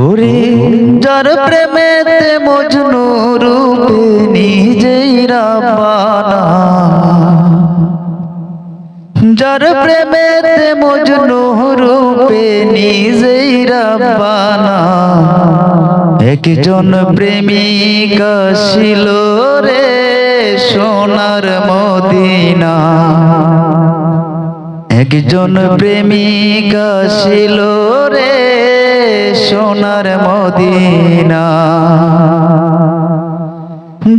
ওরে যার প্রেমেতে মজনু রূপে নিজেই রাব্বানা, যার প্রেমেতে মজনু রূপে নিজেই রাব্বানা। একজন প্রেমিক ছিল রে সোনার মদিনা, একজন প্রেমিক ছিল রে সোনার মদিনা।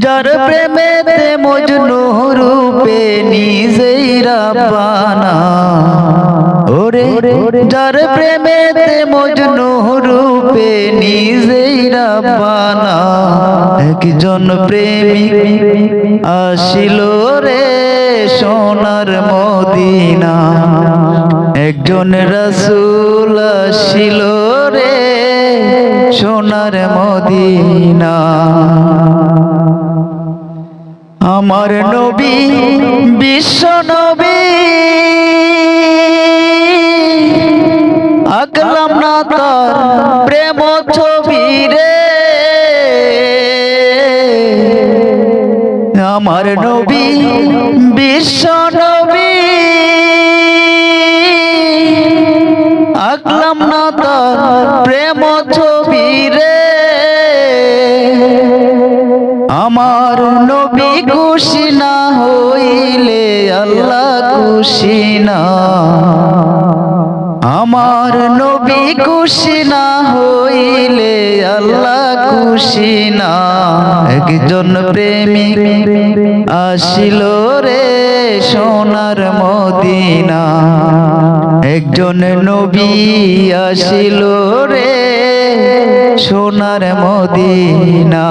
যার প্রেমেতে মজনু রূপে নিজেই রাব্বানা, ওরে যার প্রেমেতে মজনু রূপে নিজেই রাব্বানা। একজন প্রেমিক আসিল রে সোনার মদিনা, একজন রাসূল আসিল রে সোনার মদিনা। আমার নবী বিশ্ব নবী আঁকলাম না তার প্রেম ছবি রে, আমার নবী বিশ্ব নবী আঁকলাম না তার প্রেম ছবি রে। আমার নবী খুশি না হইলে আল্লাহ খুশি না, আমার নবী খুশি না হইলে আল্লাহ খুশি না। একজন প্রেমিক আসিল রে সোনার মদিনা, একজন নবী আসিল রে সোনার মদিনা।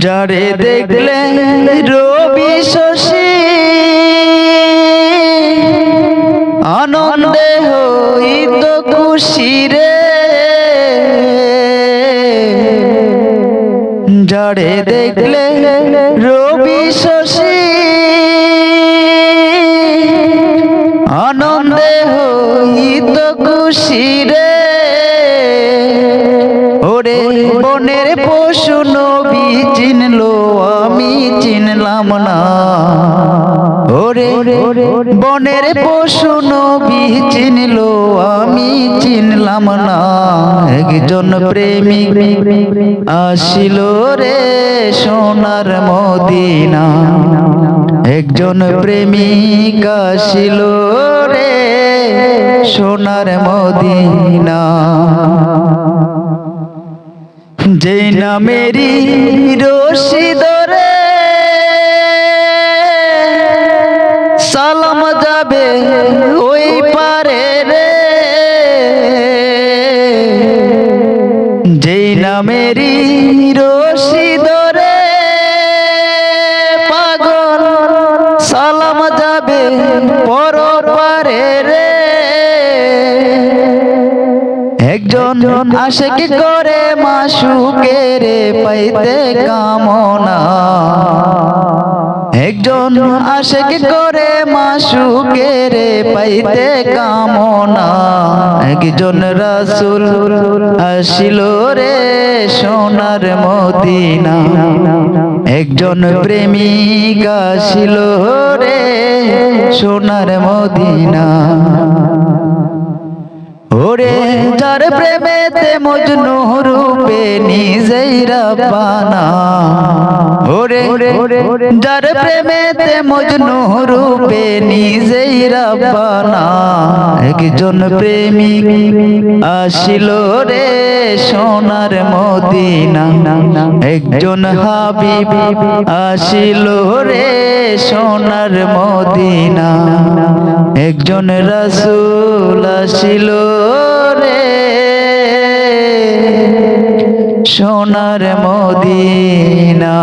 যারে দেখলে রবি শশী আনন্দে হইত খুশি রে, যারে দেখলে রবি শশী আনন্দে হইত খুশি রে। ওরে বনের পশু নবী চিনলো আমি চিনলাম না, ওরে বনের পশু নবী চিনলো আমি চিনলাম না। একজন প্রেমিক আসিল রে সোনার মদিনা, একজন প্রেমিক আসিল রে সোনার মদিনা। যেই নামেরি রশি ধরে সালাম যাবে ওই পারে রে, যেই নামেরি রশি ধরে পাগল সালাম যাবে পর পারে রে। একজন আশিক করে মাশুকের পাইতে কামনা, একজন আশিক করে মাশুকের পাইতে কামনা। একজন রাসূল আসিল রে সোনার মদিনা, একজন প্রেমিক আসিল রে সোনার মদিনা। ওরে যার প্রেমেতে মজনু রূপে নিজেই রাব্বানা, ওরে যার প্রেমেতে মজনু রূপে নিজেই রাব্বানা। একজন প্রেমিক আসিল রে সোনার মদিনা, একজন হাবিব আসিল রে সোনার মদিনা, একজন রাসূল আসিল রে সোনার মদিনা।